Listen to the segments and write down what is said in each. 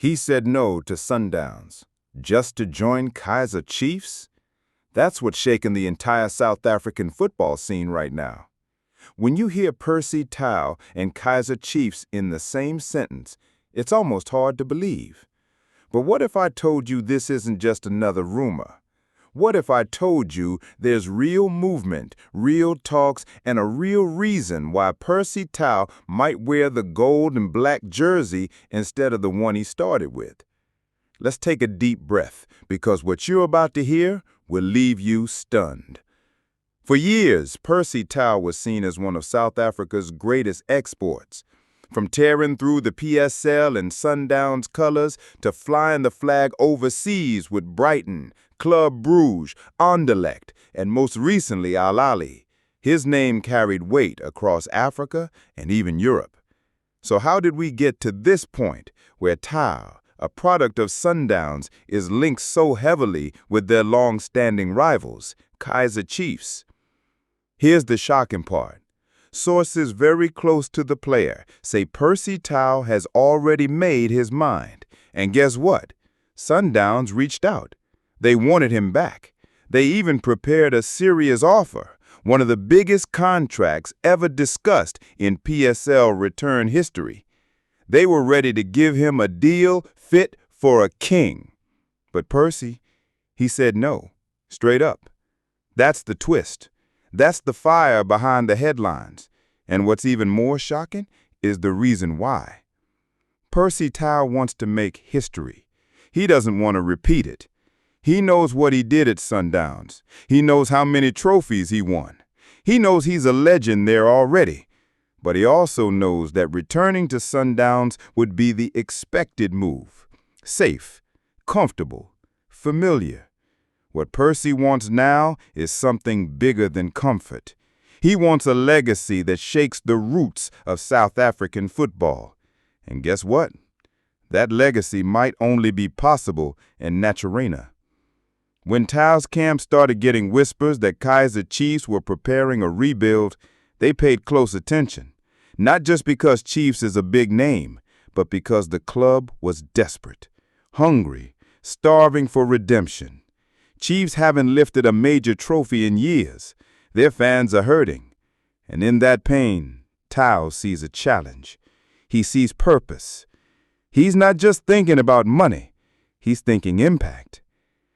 He said no to Sundowns, just to join Kaizer Chiefs? That's what's shaking the entire South African football scene right now. When you hear Percy Tau and Kaizer Chiefs in the same sentence, it's almost hard to believe. But what if I told you this isn't just another rumor? What if I told you there's real movement, real talks, and a real reason why Percy Tau might wear the gold and black jersey instead of the one he started with? Let's take a deep breath, because what you're about to hear will leave you stunned. For years, Percy Tau was seen as one of South Africa's greatest exports. From tearing through the PSL and Sundowns colors to flying the flag overseas with Brighton, Club Brugge, Anderlecht, and most recently Al Ahly, his name carried weight across Africa and even Europe. So how did we get to this point where Tau, a product of Sundowns, is linked so heavily with their long-standing rivals, Kaizer Chiefs? Here's the shocking part. Sources very close to the player say Percy Tau has already made his mind. And guess what? Sundowns reached out. They wanted him back. They even prepared a serious offer, one of the biggest contracts ever discussed in PSL return history. They were ready to give him a deal fit for a king. But Percy, he said no, straight up. That's the twist. That's the fire behind the headlines. And what's even more shocking is the reason why. Percy Tau wants to make history. He doesn't want to repeat it. He knows what he did at Sundowns. He knows how many trophies he won. He knows he's a legend there already. But he also knows that returning to Sundowns would be the expected move. Safe, comfortable, familiar. What Percy wants now is something bigger than comfort. He wants a legacy that shakes the roots of South African football. And guess what? That legacy might only be possible in Naturena. When Tau's camp started getting whispers that Kaizer Chiefs were preparing a rebuild, they paid close attention. Not just because Chiefs is a big name, but because the club was desperate, hungry, starving for redemption. Chiefs haven't lifted a major trophy in years. Their fans are hurting. And in that pain, Tau sees a challenge. He sees purpose. He's not just thinking about money. He's thinking impact.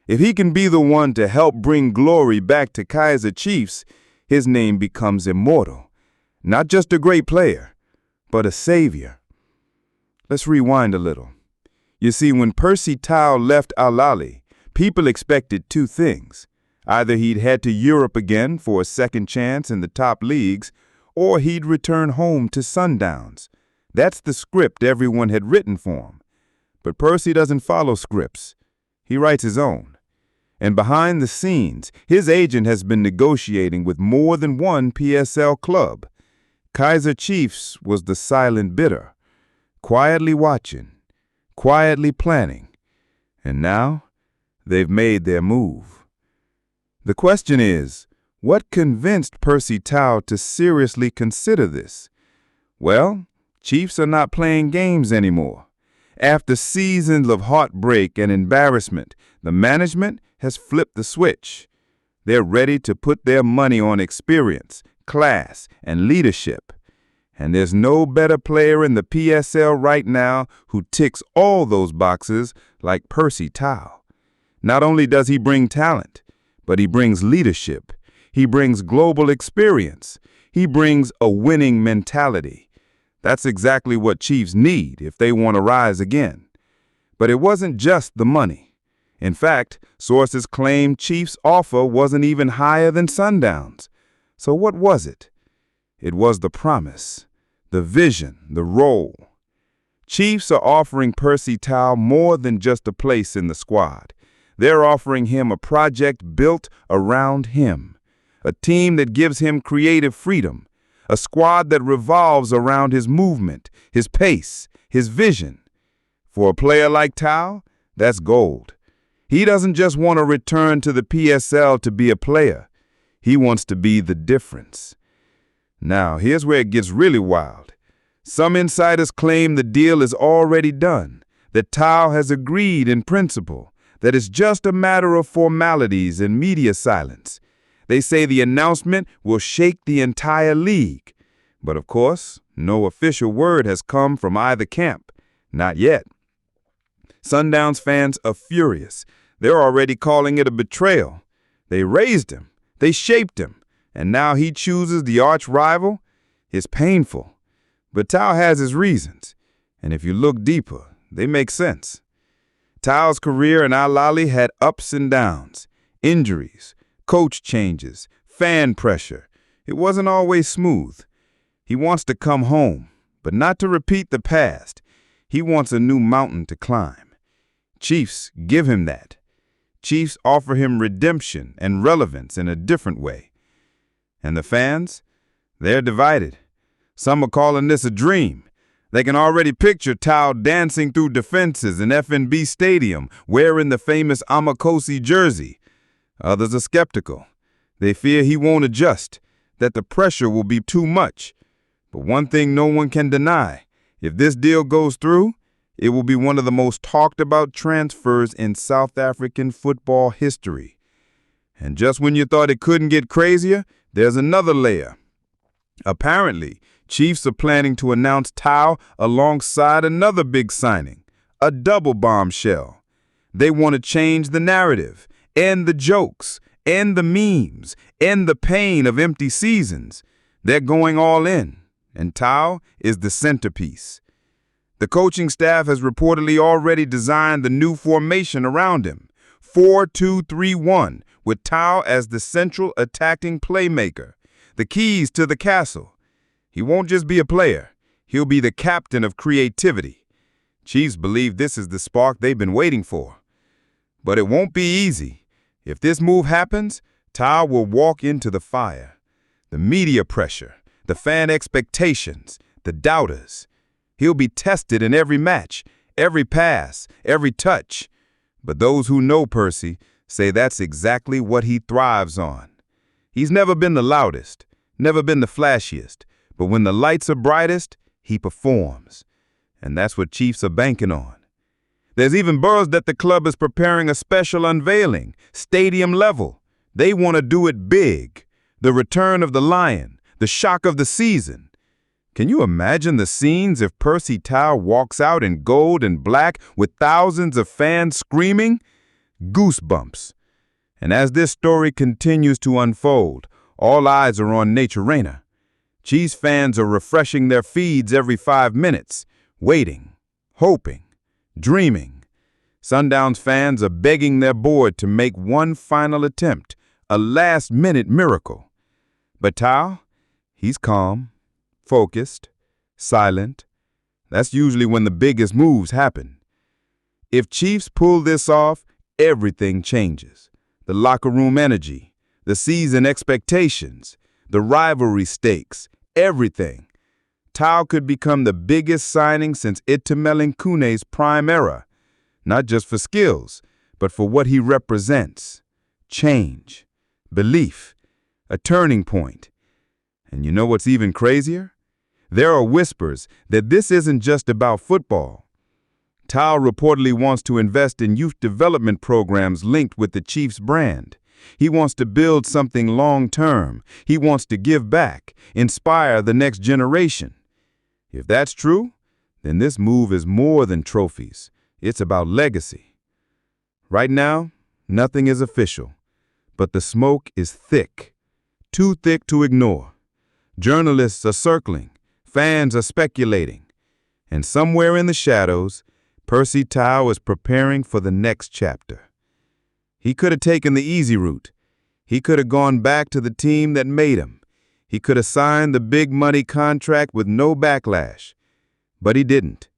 If he can be the one to help bring glory back to Kaizer Chiefs, his name becomes immortal. Not just a great player, but a savior. Let's rewind a little. You see, when Percy Tau left Al Ahly, people expected two things. Either he'd head to Europe again for a second chance in the top leagues, or he'd return home to Sundowns. That's the script everyone had written for him. But Percy doesn't follow scripts. He writes his own. And behind the scenes, his agent has been negotiating with more than one PSL club. Kaizer Chiefs was the silent bidder, quietly watching, quietly planning. And now, they've made their move. The question is, what convinced Percy Tau to seriously consider this? Well, Chiefs are not playing games anymore. After seasons of heartbreak and embarrassment, the management has flipped the switch. They're ready to put their money on experience, class, and leadership. And there's no better player in the PSL right now who ticks all those boxes like Percy Tau. Not only does he bring talent, but he brings leadership. He brings global experience. He brings a winning mentality. That's exactly what Chiefs need if they want to rise again. But it wasn't just the money. In fact, sources claim Chiefs' offer wasn't even higher than Sundowns. So what was it? It was the promise, the vision, the role. Chiefs are offering Percy Tau more than just a place in the squad. They're offering him a project built around him, a team that gives him creative freedom, a squad that revolves around his movement, his pace, his vision. For a player like Tau, that's gold. He doesn't just want to return to the PSL to be a player. He wants to be the difference. Now, here's where it gets really wild. Some insiders claim the deal is already done. that Tau has agreed in principle, that it's just a matter of formalities and media silence. They say the announcement will shake the entire league. But of course, no official word has come from either camp. Not yet. Sundowns fans are furious. They're already calling it a betrayal. They raised him. They shaped him. And now he chooses the arch rival? It's painful. But Tau has his reasons. And if you look deeper, they make sense. Tau's career in Al-Ahly had ups and downs, injuries, coach changes, fan pressure. It wasn't always smooth. He wants to come home, but not to repeat the past. He wants a new mountain to climb. Chiefs give him that. Chiefs offer him redemption and relevance in a different way. And the fans? They're divided. Some are calling this a dream. They can already picture Tau dancing through defenses in FNB Stadium, wearing the famous Amakhosi jersey. Others are skeptical. They fear he won't adjust, that the pressure will be too much. But one thing no one can deny, if this deal goes through, it will be one of the most talked about transfers in South African football history. And just when you thought it couldn't get crazier, there's another layer. Apparently, Chiefs are planning to announce Tau alongside another big signing, a double bombshell. They want to change the narrative, end the jokes, end the memes, end the pain of empty seasons. They're going all in, and Tau is the centerpiece. The coaching staff has reportedly already designed the new formation around him, 4-2-3-1, with Tau as the central attacking playmaker, the keys to the castle. He won't just be a player, he'll be the captain of creativity. Chiefs believe this is the spark they've been waiting for. But it won't be easy. If this move happens, Tau will walk into the fire. The media pressure, the fan expectations, the doubters. He'll be tested in every match, every pass, every touch. But those who know Percy say that's exactly what he thrives on. He's never been the loudest, never been the flashiest, but when the lights are brightest, he performs. And that's what Chiefs are banking on. There's even buzz that the club is preparing a special unveiling, stadium level. They want to do it big. The return of the Lion, the shock of the season. Can you imagine the scenes if Percy Tau walks out in gold and black with thousands of fans screaming? Goosebumps. And as this story continues to unfold, all eyes are on Naturena. Chiefs fans are refreshing their feeds every 5 minutes, waiting, hoping, dreaming. Sundowns fans are begging their board to make one final attempt, a last-minute miracle. But Tau, he's calm, focused, silent. That's usually when the biggest moves happen. If Chiefs pull this off, everything changes. The locker room energy, the season expectations, the rivalry stakes, everything. Tau could become the biggest signing since Itumeleng Kune's prime era, not just for skills, but for what he represents. Change, belief, a turning point. And you know what's even crazier? There are whispers that this isn't just about football. Tau reportedly wants to invest in youth development programs linked with the Chiefs brand. He wants to build something long-term. He wants to give back, inspire the next generation. If that's true, then this move is more than trophies. It's about legacy. Right now, nothing is official, but the smoke is thick, too thick to ignore. Journalists are circling, fans are speculating, and somewhere in the shadows, Percy Tau is preparing for the next chapter. He could have taken the easy route. He could have gone back to the team that made him. He could have signed the big money contract with no backlash. But he didn't.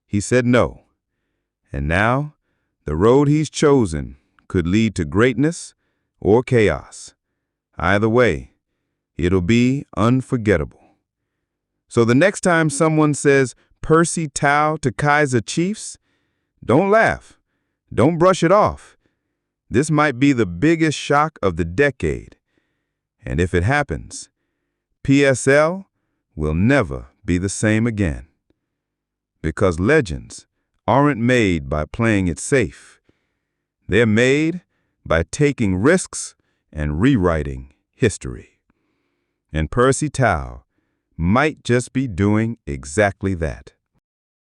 He said no. And now, the road he's chosen could lead to greatness or chaos. Either way, it'll be unforgettable. So the next time someone says Percy Tau to Kaizer Chiefs, don't laugh. Don't brush it off. This might be the biggest shock of the decade. And if it happens, PSL will never be the same again. Because legends aren't made by playing it safe. They're made by taking risks and rewriting history. And Percy Tau might just be doing exactly that.